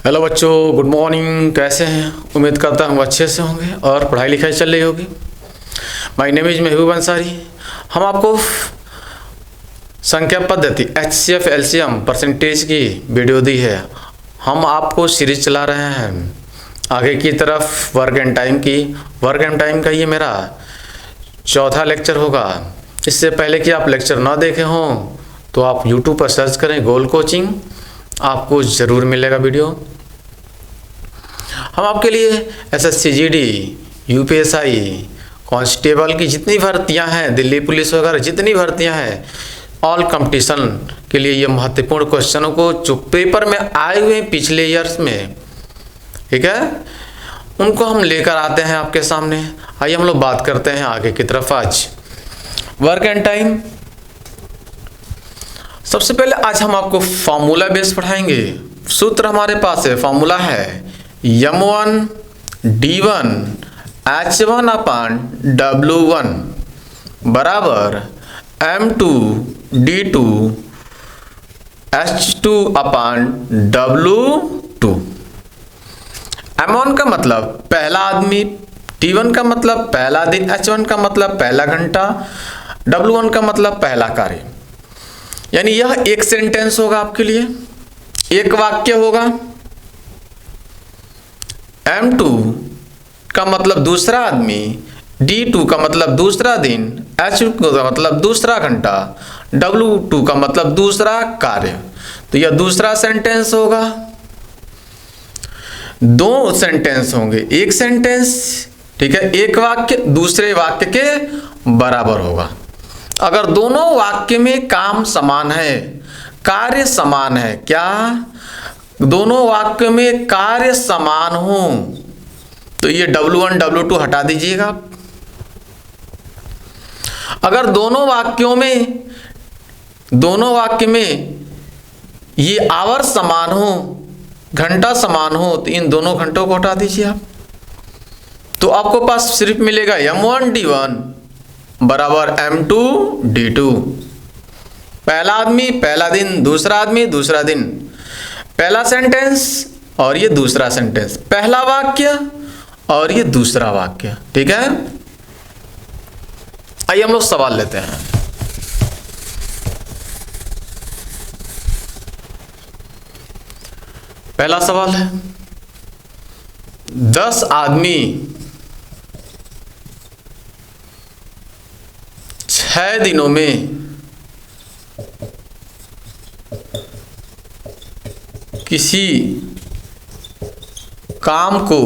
Hello बच्चों, good morning. कैसे हैं? उम्मीद करता हूँ अच्छे से होंगे और पढ़ाई लिखाई चल रही होगी। माय नेम इज महबूब अंसारी। हम आपको संख्या पद्धति HCF LCM परसेंटेज की वीडियो दी है। हम आपको सीरीज चला रहे हैं आगे की तरफ वर्क एंड टाइम की। वर्क एंड टाइम का ये मेरा चौथा लेक्चर होगा। इससे पहले कि आप लेक्चर ना देखे हों तो आप YouTube पर सर्च करें गोल कोचिंग, आपको ज़रूर मिलेगा वीडियो। हम आपके लिए SSC GD UPSI कांस्टेबल की जितनी भर्तियां हैं, दिल्ली पुलिस वगैरह जितनी भर्तियां हैं, ऑल कंपटीशन के लिए ये महत्वपूर्ण क्वेश्चनों को जो पेपर में आए हुए हैं पिछले ईयर्स में, ठीक है, उनको हम लेकर आते हैं आपके सामने। आइए हम लोग बात करते हैं आगे की तरफ। आज वर्क एंड टाइम, सबसे पहले आज हम आपको फॉर्मूला बेस पढ़ाएंगे। सूत्र हमारे पास है, फॉर्मूला है M1 D1 H1 अपन W1 बराबर M2 D2 H2 अपन W2। M1 का मतलब पहला आदमी, D1 का मतलब पहला दिन, H1 का मतलब पहला घंटा, W1 का मतलब पहला कार्य। यानी यह एक सेंटेंस होगा आपके लिए, एक वाक्य होगा। M2 का मतलब दूसरा आदमी, D2 का मतलब दूसरा दिन, H2 का मतलब दूसरा घंटा, W2 का मतलब दूसरा कार्य। तो यह दूसरा सेंटेंस होगा। दो सेंटेंस होंगे, एक सेंटेंस, ठीक है, एक वाक्य दूसरे वाक्य के बराबर होगा। अगर दोनों वाक्य में काम समान है, कार्य समान है, क्या दोनों वाक्य में कार्य समान हो तो ये W1 W2 हटा दीजिएगा। अगर दोनों वाक्य में ये आवर समान हो, घंटा समान हो, तो इन दोनों घंटों को हटा दीजिए आप। तो आपको पास सिर्फ मिलेगा M1 D1 बराबर M2 D2। पहला आदमी पहला दिन, दूसरा आदमी दूसरा दिन, पहला सेंटेंस और ये दूसरा सेंटेंस, पहला वाक्य और ये दूसरा वाक्य, ठीक है। आइए हम लोग सवाल लेते हैं। पहला सवाल है, 10 आदमी 6 दिनों में किसी काम को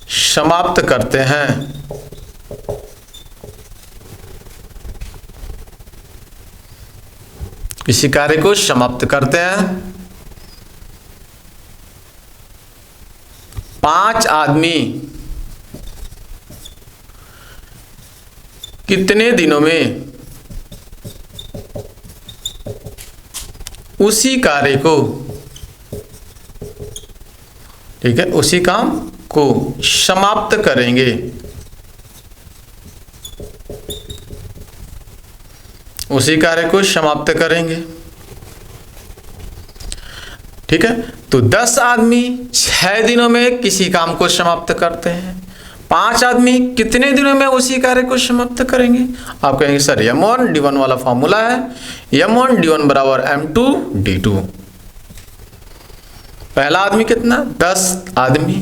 समाप्त करते हैं। किसी कार्य को समाप्त करते हैं। 5 आदमी कितने दिनों में उसी कार्य को, ठीक है, उसी काम को समाप्त करेंगे। उसी कार्य को समाप्त करेंगे, ठीक है। तो 10 आदमी 6 दिनों में किसी काम को समाप्त करते हैं। 5 आदमी कितने दिनों में उसी कार्य को समाप्त करेंगे? आप कहेंगे सर M1 D1 वाला फॉर्मूला है, M1 D1 बराबर M2 D2। पहला आदमी कितना? 10 आदमी,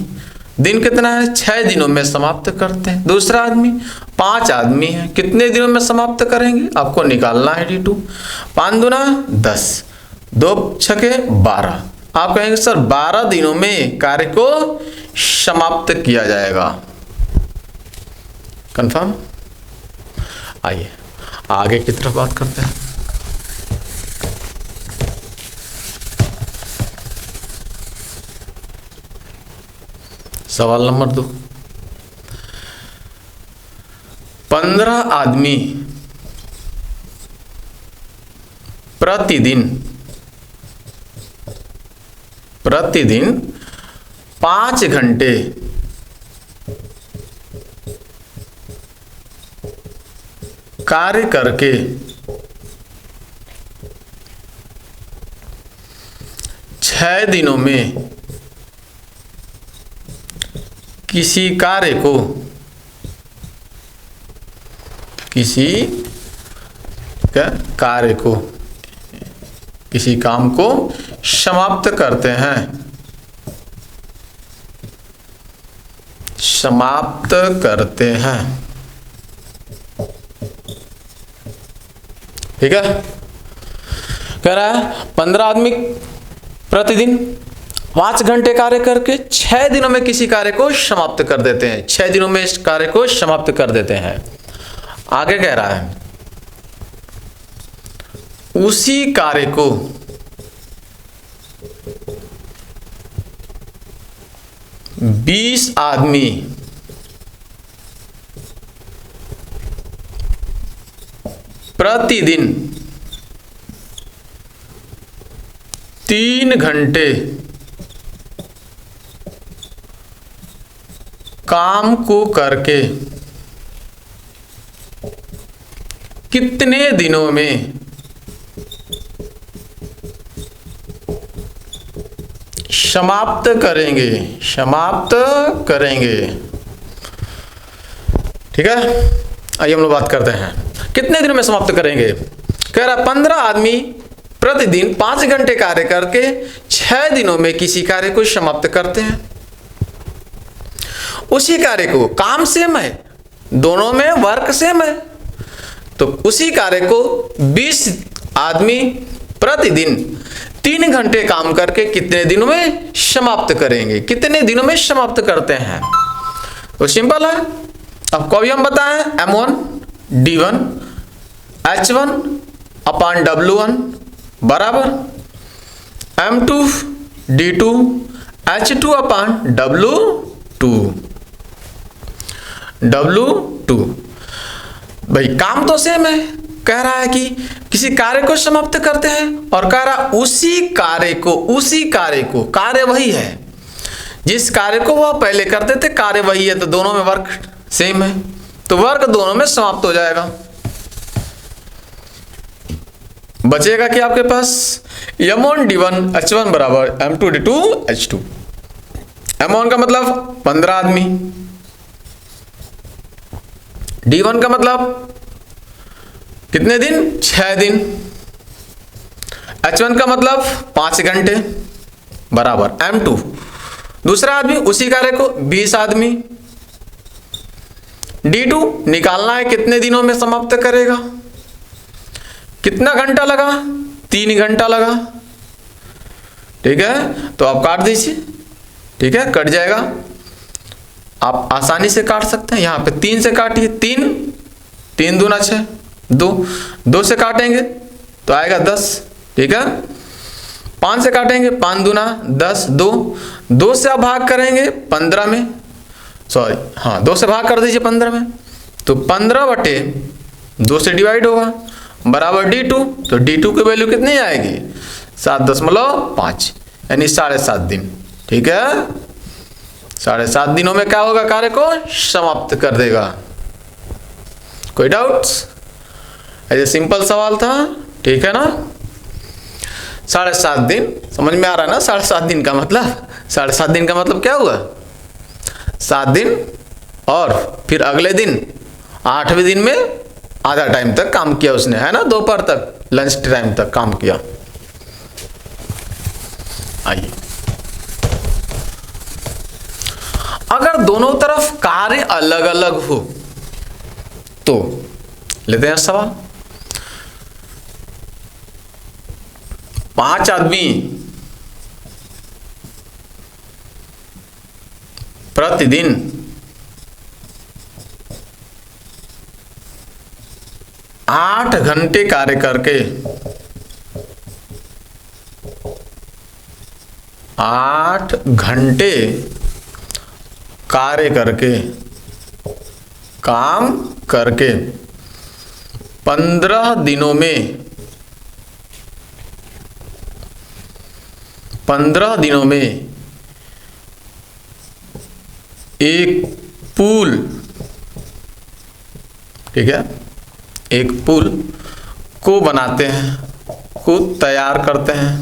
दिन कितना है? 6 दिनों में समाप्त करते हैं। दूसरा आदमी 5 आदमी है, कितने दिनों में समाप्त करेंगे? आपको निकालना है D2। 5 दूना 10, 2 छके 12। आप कहेंगे सर 12 दिनों में कार्य को समाप्त किया जाएगा। कंफर्म? आइए आगे की तरफ बात करते हैं। सवाल नंबर 2, 15 आदमी प्रतिदिन 5 घंटे कार्य करके 6 दिनों में किसी कार्य को, किसी कार्य को, किसी काम को समाप्त करते हैं, समाप्त करते हैं। ठीक है, कह रहा है 15 आदमी प्रतिदिन 5 घंटे कार्य करके 6 दिनों में किसी कार्य को समाप्त कर देते हैं, 6 दिनों में इस कार्य को समाप्त कर देते हैं। आगे कह रहा है उसी कार्य को 20 आदमी प्रतिदिन 3 घंटे काम को करके कितने दिनों में समाप्त करेंगे, समाप्त करेंगे। ठीक है, आइए हम लोग बात करते हैं कितने दिनों में समाप्त करेंगे। कह रहा 15 आदमी प्रतिदिन 5 घंटे कार्य करके 6 दिनों में किसी कार्य को समाप्त करते हैं। उसी कार्य को, काम सेम है, दोनों में वर्क सेम है, तो उसी कार्य को 20 आदमी प्रतिदिन 3 घंटे काम करके कितने दिनों में समाप्त करेंगे, कितने दिनों में समाप्त करते हैं। तो सिंपल है, अब कभी हम बताएं M1 D1 H1 अपान W1 बराबर M2 D2 H2 अपान W2। W2 भाई काम तो सेम है, कह रहा है कि किसी कार्य को समाप्त करते हैं और कह रहा उसी कार्य को, उसी कार्य को, कार्य वही है जिस कार्य को वह पहले करते थे, कार्य वही है, तो दोनों में वर्क सेम है, तो वर्क दोनों में समाप्त हो जाएगा। बचेगा कि आपके पास M1 D1 H1 बराबर M2 D2 H2। M1 का मतलब 15 आदमी, D1 का मतलब कितने दिन, 6 दिन, H1 का मतलब 5 घंटे बराबर M2। दूसरा आदमी उसी कार्य को 20 आदमी, D2 निकालना है कितने दिनों में समाप्त करेगा, कितना घंटा लगा, 3 घंटा लगा। ठीक है, तो आप काट दीजिए। ठीक है, कट जाएगा, आप आसानी से काट सकते हैं। यहाँ पे 3 से काटिए, 3 दूना 6, 2 से काटेंगे तो आएगा 10। ठीक है, 5 से काटेंगे, 5 दूना 10, 2 से आप भाग करेंगे 15 में, सॉरी हाँ 2 से भाग कर दीजिए 15 में, तो 15/2 से डिवाइड होगा बराबर D2। तो D2 की वैल्यू कितनी आएगी, 7.5 यानी 7.5 दिन। ठीक है, 7.5 दिनों में क्या होगा, कार्य को समाप्त कर देगा। कोई डाउट्स? ऐसे सिंपल सवाल था, ठीक है ना। 7.5 दिन समझ में आ रहा है ना। 7.5 दिन का मतलब, 7.5 दिन का मतलब क्या हुआ, 7 दिन और फिर अगले दिन 8वें दिन में आधा टाइम तक काम किया उसने, है ना, दोपहर तक, लंच टाइम तक काम किया। आइए, अगर दोनों तरफ कार्य अलग अलग हो तो लेते हैं सवाल। 5 आदमी प्रतिदिन 8 घंटे कार्य करके 8 घंटे कार्य करके, काम करके 15 दिनों में, 15 दिनों में एक पुल, ठीक है, एक पुल को बनाते हैं, को तैयार करते हैं।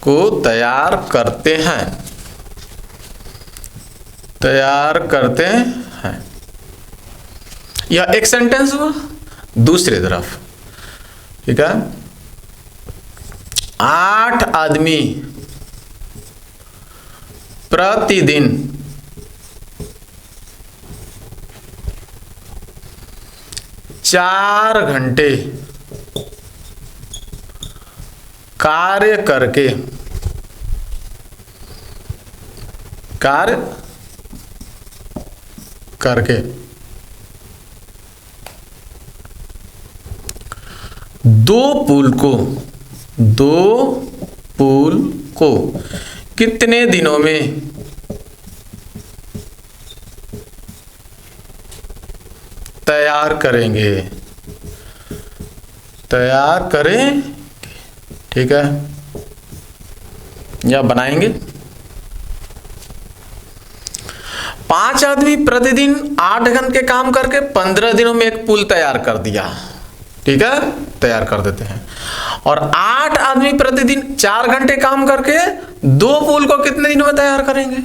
को तैयार करते हैं, तैयार करते हैं। यह एक सेंटेंस हुआ। दूसरी तरफ, ठीक है, 8 आदमी प्रतिदिन 4 घंटे कार्य करके, कार्य करके 2 पुल को कितने दिनों में तैयार करेंगे, तैयार करें, ठीक है, या बनाएंगे। 5 आदमी प्रतिदिन 8 घंटे काम करके 15 दिनों में एक पुल तैयार कर दिया, ठीक है, तैयार कर देते हैं। और 8 आदमी प्रतिदिन 4 घंटे काम करके 2 पुल को कितने दिनों में तैयार करेंगे,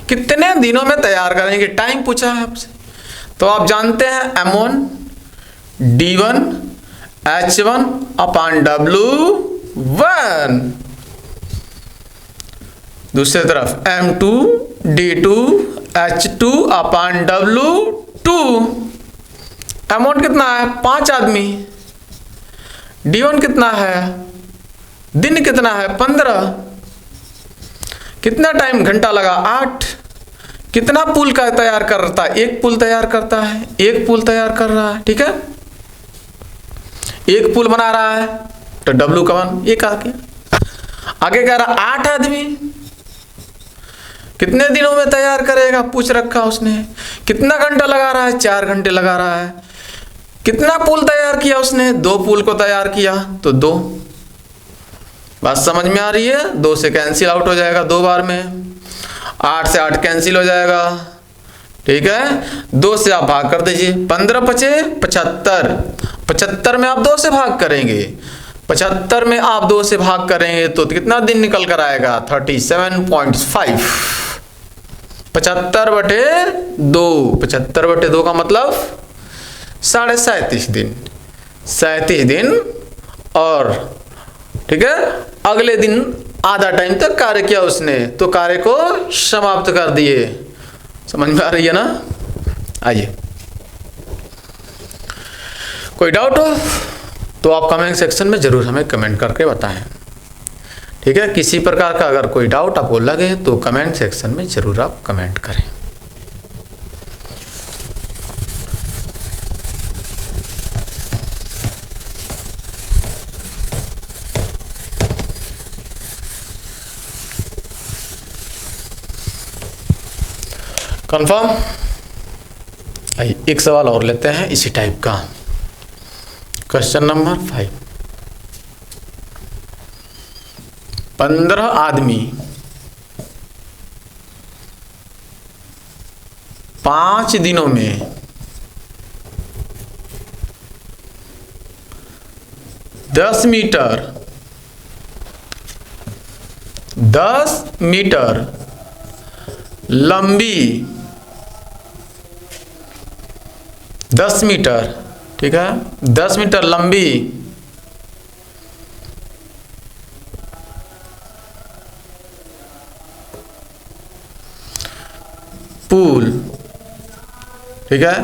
कितने दिनों में तैयार करेंगे, टाइम पूछा है आपसे। तो आप जानते हैं M1 D1 H1 अपान W1। दूसरी तरफ M2 D2 H2 अपान W2। M1 कितना है, 5 आदमी। D1 कितना है, दिन कितना है, 15। कितना टाइम, घंटा लगा, 8। कितना पुल का तैयार करता है, एक पुल तैयार करता है, एक पुल तैयार कर रहा है, ठीक है, एक पुल बना रहा है, तो W का मान एक आ गया। आगे कह रहा 8 आदमी कितने दिनों में तैयार करेगा, पूछ रखा उसने। कितना घंटा लगा रहा है, 4 घंटे लगा रहा है। कितना पुल तैयार किया उसने, 2 पुल को तैयार किया, तो 2। बात समझ में आ रही है, 2 से कैंसिल आउट हो जाएगा 2 बार में, 8 से 8 कैंसिल हो जाएगा, ठीक है। 2 से आप भाग कर दीजिए, 15 बचे 75। 75 में आप 2 से भाग करेंगे, 75 में आप 2 से भाग करेंगे तो कितना दिन निकल कर आएगा, 37.5। 75 बटे 2, 75 बटे 2 का मतलब 37.5 दिन, 37 दिन। और ठीक है, अगले दिन आधा टाइम तक कार्य किया उसने, तो कार्य को समाप्त कर दिए। समझ में आ रही है ना। आइए, कोई डाउट हो तो आप कमेंट सेक्शन में जरूर हमें कमेंट करके बताएं, ठीक है। किसी प्रकार का अगर कोई डाउट आपको लगे तो कमेंट सेक्शन में जरूर आप कमेंट करें। कंफर्म। आइए एक सवाल और लेते हैं इसी टाइप का, क्वेश्चन नंबर 5। 15 आदमी 5 दिनों में 10 मीटर लंबी 10 मीटर, ठीक है, 10 मीटर लंबी पुल, ठीक है,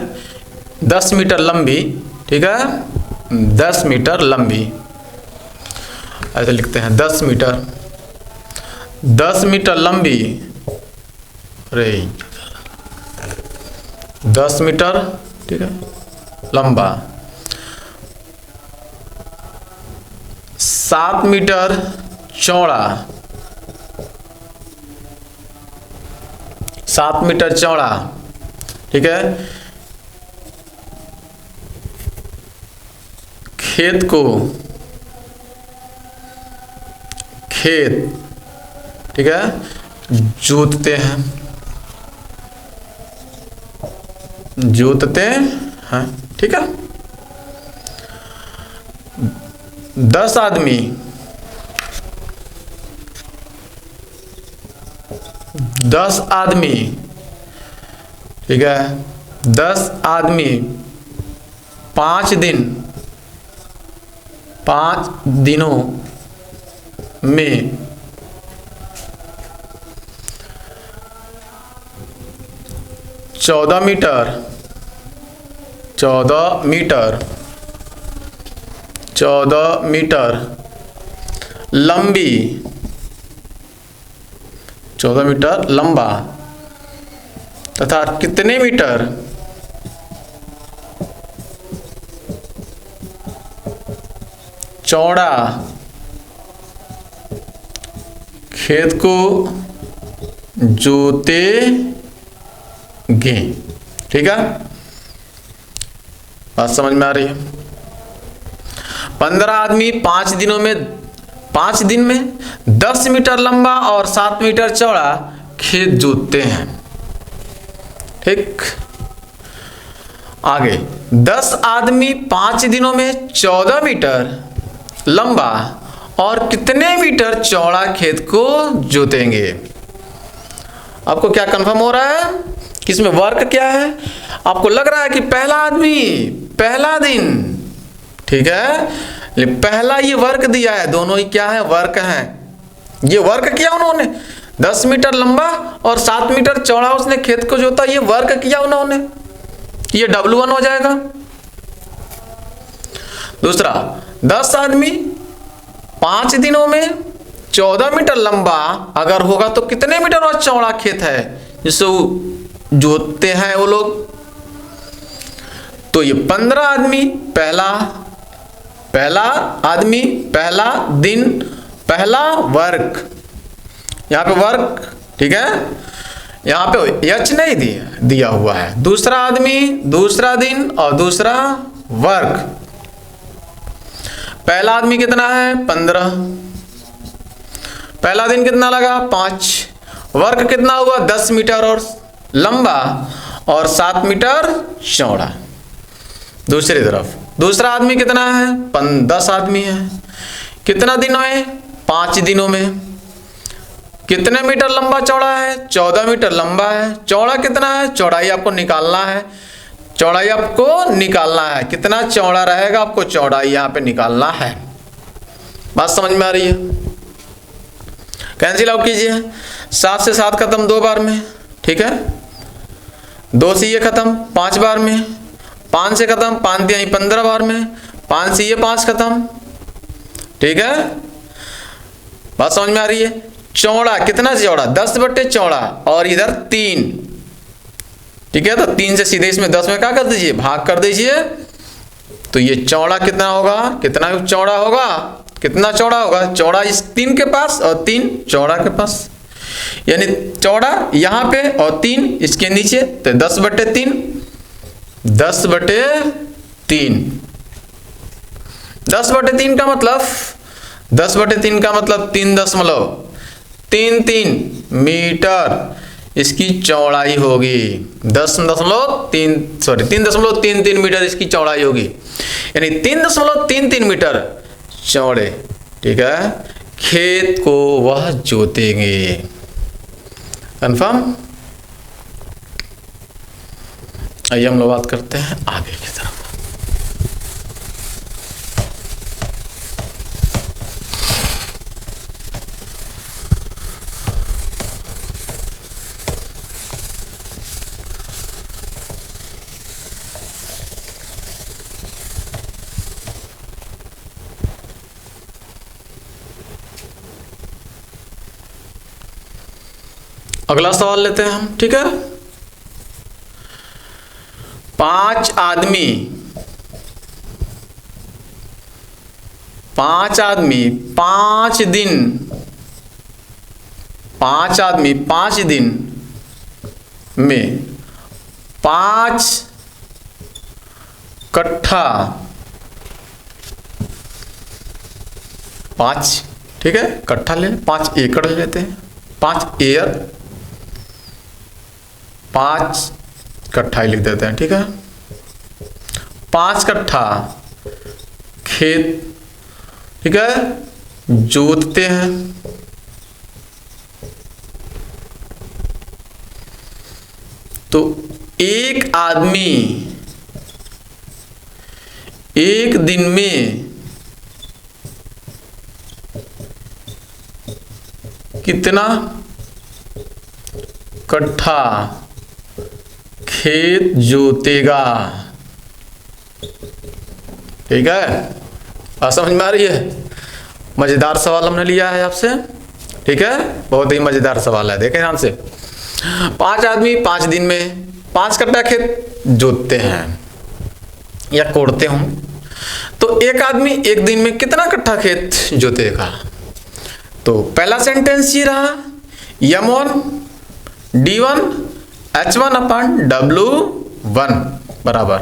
10 मीटर लंबी, ठीक है, 10 मीटर लंबी, ऐसे लिखते हैं 10 मीटर, 10 मीटर लंबी, अरे 10 मीटर, ठीक है, लंबा, 7 मीटर चौड़ा, 7 मीटर चौड़ा, ठीक है। खेत, ठीक है, जोतते हैं, ठीक है। 10 आदमी 10 आदमी, ठीक है, 10 आदमी 5 दिन, 5 दिनों में 14 मीटर, 14 मीटर, 14 मीटर लंबी, 14 मीटर लंबा तथा कितने मीटर चौड़ा खेत को जोतेंगे। ठीक है, बात समझ में आ रही है। 15 आदमी 5 दिनों में, 5 दिन में 10 मीटर लंबा और 7 मीटर चौड़ा खेत जोतते हैं। ठीक, आगे 10 आदमी 5 दिनों में 14 मीटर लंबा और कितने मीटर चौड़ा खेत को जोतेंगे। आपको क्या कंफर्म हो रहा है कि इसमें वर्क क्या है? आपको लग रहा है कि पहला आदमी पहला दिन, ठीक है, पहला ये वर्क दिया है, दोनों ही क्या है? वर्क है। ये वर्क किया उन्होंने, 10 मीटर लंबा और 7 मीटर चौड़ा उसने खेत को जोता, ये वर्क किया उन्होंने, ये W1 हो जाएगा। दूसरा, 10 आदमी 5 दिनों में 14 मीटर लंबा अगर होगा तो कितने मीटर और चौड़ा खेत है जिससे जोतते हैं वो लोग? तो ये 15 आदमी पहला आदमी पहला दिन पहला वर्क, यहां पे वर्क, ठीक है, यहां पे एच नहीं दिया हुआ है। दूसरा आदमी दूसरा दिन और दूसरा वर्क। पहला आदमी कितना है? 15। पहला दिन कितना लगा? 5। वर्क कितना हुआ? 10 मीटर और लंबा और 7 मीटर चौड़ा। दूसरी तरफ दूसरा आदमी कितना है? 10 आदमी है। कितना दिनों में? 5 दिनों में। कितने मीटर लंबा चौड़ा है? 14 मीटर लंबा है। चौड़ा कितना है? चौड़ाई आपको निकालना है, चौड़ाई आपको निकालना है, कितना चौड़ा रहेगा आपको चौड़ाई यहां पे निकालना है। बात समझ में आ रही है? कैंसिल आउट कीजिए। 7 से 7 खत्म 2 बार में, ठीक है, 2 से ये खत्म 5 बार में, 5 से खत्म 5 दिया 15 बार में, 5 से ये 5 खत्म, ठीक है। बात समझ में आ रही है? चौड़ा कितना चौड़ा? 10 बटे चौड़ा और इधर 3, ठीक है, तो 3 से सीधे इसमें 10 में क्या कर दीजिए? भाग कर दीजिए। तो ये चौड़ा कितना होगा? कितना चौड़ा होगा? कितना चौड़ा होगा? चौड़ा इस 3 के पास और 3 चौड़ा के पास, यानी चौड़ा यहां पे और 3 इसके नीचे, तो 10 बटे 3, 10 बटे 3, 10 बटे 3 का मतलब 10 बटे 3 का मतलब 3.33 मीटर इसकी चौड़ाई होगी। 3.33 मीटर इसकी चौड़ाई होगी, यानी 3.33 मीटर चौड़े, ठीक है, खेत को वह जोतेंगे। कंफर्म? आइए हम लोग बात करते हैं आगे की तरफ। अगला सवाल लेते हैं हम, ठीक है। 5 आदमी 5 दिन 5 आदमी 5 दिन में 5 कट्ठा 5, ठीक है, कट्ठा ले, 5 एकड़ ले लेते हैं, 5 एयर, 5 कट्ठा ही लिख देते हैं, ठीक है। 5 कट्ठा खेत, ठीक है, जोतते हैं। तो एक आदमी एक दिन में कितना कट्ठा खेत जोतेगा? ठीक है, बात समझ में आ रही है? मजेदार सवाल हमने लिया है आपसे, ठीक है, बहुत ही मजेदार सवाल है। देखें ध्यान से, 5 आदमी 5 दिन में 5 कट्ठा खेत जोतते हैं या कोड़ते हों, तो एक आदमी एक दिन में कितना कट्ठा खेत जोतेगा? तो पहला सेंटेंस ये रहा, M1 D1 H1 अपन W1 बराबर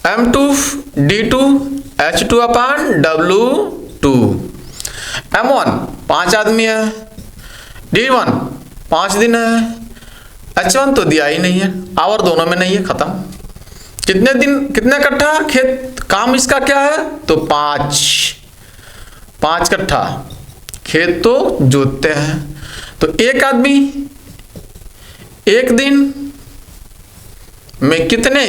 M2 D2 H2 अपन W2। M1 5 आदमी है, D1 5 दिन है, H1 तो दिया ही नहीं है, आवर दोनों में नहीं है, खत्म। कितने दिन कितने कट्ठा खेत, काम इसका क्या है? तो 5 कट्ठा खेत तो जोतते हैं। तो एक आदमी एक दिन में कितने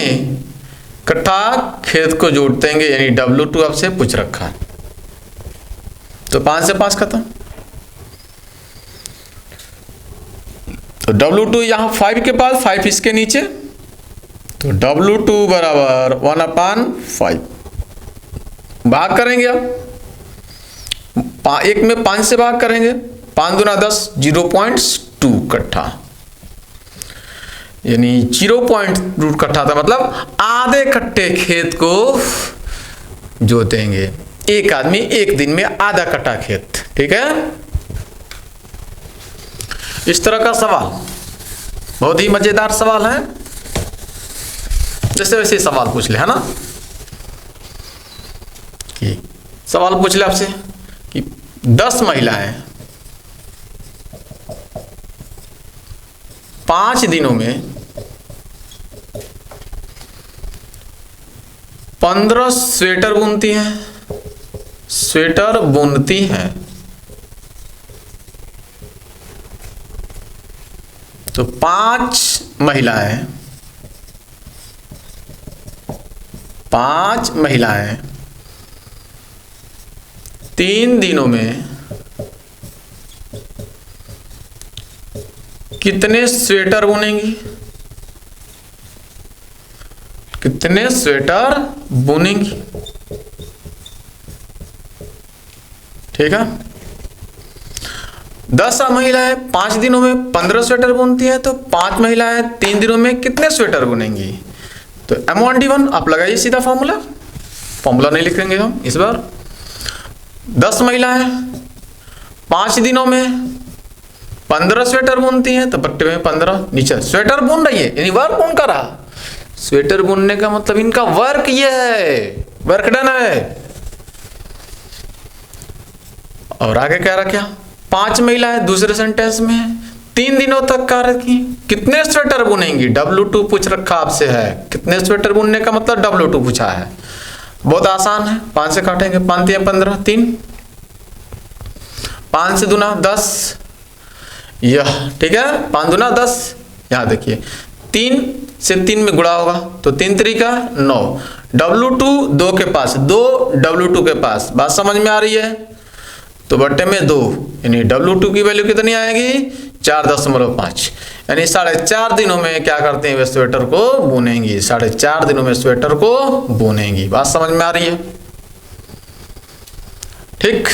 कट्ठा खेत को जोड़ते हैं, यानी W2 आपसे पूछ रखा है। तो 5 से 5 खत्म। तो W2 यहां 5 के पास, 5 इसके नीचे, तो W2 बराबर 1/5 भाग करेंगे। अब एक में 5 से भाग करेंगे, 5 दूना 10, 0.2 कट्ठा, यानी 0.2 कट्ठा था, मतलब आधे कट्टे खेत को जोतेंगे एक आदमी एक दिन में, आधा कट्टा खेत। ठीक है, इस तरह का सवाल बहुत ही मजेदार सवाल है, जैसे वैसे सवाल पूछ ले, है ना, कि सवाल पूछ ले आपसे कि 10 महिलाएं 5 दिनों में 15 स्वेटर बुनती हैं, स्वेटर बुनती हैं, तो 5 महिलाएं 3 दिनों में कितने स्वेटर बुनेंगी? कितने स्वेटर बुनेंगी? ठीक है, 10 महिलाएं 5 दिनों में 15 स्वेटर बुनती है, तो 5 महिलाएं 3 दिनों में कितने स्वेटर बुनेंगी? तो M1 D1 आप लगाइए सीधा फॉर्मूला नहीं लिखेंगे हम इस बार। 10 महिलाएं 5 दिनों में 15 स्वेटर बुनती हैं, तो बट्टे में 15 नीचे स्वेटर बुन रही है, यानी वर्क बुन कर रहा। स्वेटर बुनने का मतलब इनका वर्क ये है, वर्क डन है। और आगे क्या रखा, 5 महिलाएं दूसरे सेंटेंस में 3 दिनों तक कार्य की, कितने स्वेटर बुनेंगी? W2 पूछ रखा आपसे है, कितने स्वेटर बुनने का मतलब W2 पूछा है। बहुत आसान है, 5 से काटेंगे, 5 3 15, 3 5 से दूना 10, यह ठीक है, 5 दूना 10, यहां देखिए 3 से 3 में गुणा होगा, तो 3 3 9, W2 2 के पास, 2 W2 के पास, बात समझ में आ रही है? तो बट्टे में 2, यानी W2 की वैल्यू कितनी आएगी? 4.5, यानी 4.5 दिनों में क्या करते हैं वे स्वेटर को बुनेंगी, 4.5 दिनों में स्वेटर को बुनेंगी। बात समझ में आ रही है? ठीक,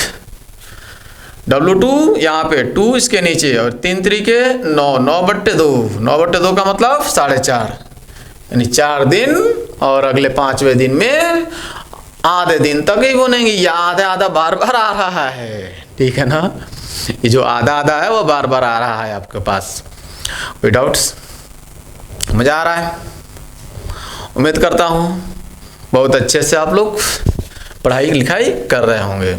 W2 यहाँ पे 2 इसके नीचे, और 3 3 9, 9/2, 9/2 का मतलब 4.5, यानी 4 दिन, और अगले 5वें दिन में आधे दिन तक ही बुनेंगी। ये आधा आधा बार बार आ रहा है, ठीक है ना, ये जो आधा आधा है वो बार बार आ रहा है आपके पास। कोई डाउट्स? मजा आ रहा है? उम्मीद करता हूँ बहुत अच्छे से आप लोग पढ़ाई लिखाई कर रहे होंगे,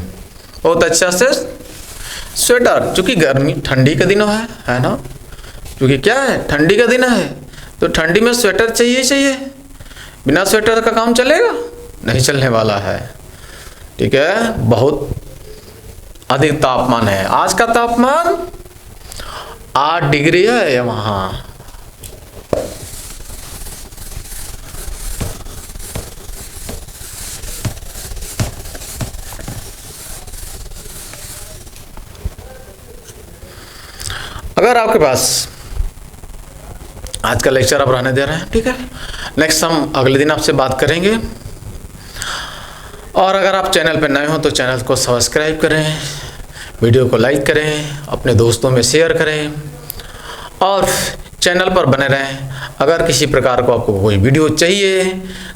बहुत अच्छा से। स्वेटर, चूंकि गर्मी ठंडी का दिन है ना, क्योंकि क्या है, ठंडी का दिन है, तो ठंडी में स्वेटर चाहिए। बिना स्वेटर का काम चलेगा? नहीं चलने वाला है। ठीक है, बहुत अधिक तापमान है, आज का तापमान 8 डिग्री है वहाँ, अगर आपके पास आज का लेक्चर आप रहने दे रहे हैं, ठीक है, नेक्स्ट हम अगले दिन आपसे बात करेंगे। और अगर आप चैनल पर नए हो तो चैनल को सब्सक्राइब करें, वीडियो को लाइक करें, अपने दोस्तों में शेयर करें और चैनल पर बने रहें। अगर किसी प्रकार को आपको कोई वीडियो चाहिए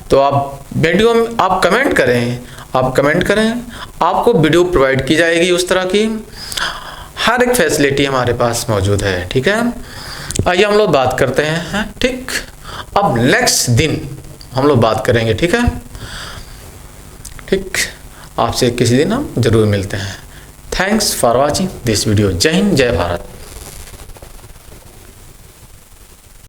तो आप वीडियो में आप कमेंट करें, आपको वीडियो प्रोवाइड की जाएगी। उस तरह की हर एक फैसिलिटी हमारे पास मौजूद है, ठीक है। आइए हम लोग बात करते हैं, ठीक। अब नेक्स्ट दिन हम लोग बात करेंगे, ठीक है, ठीक। आपसे किसी दिन हम जरूर मिलते हैं। Thanks for watching this video. जय हिंद, जय भारत।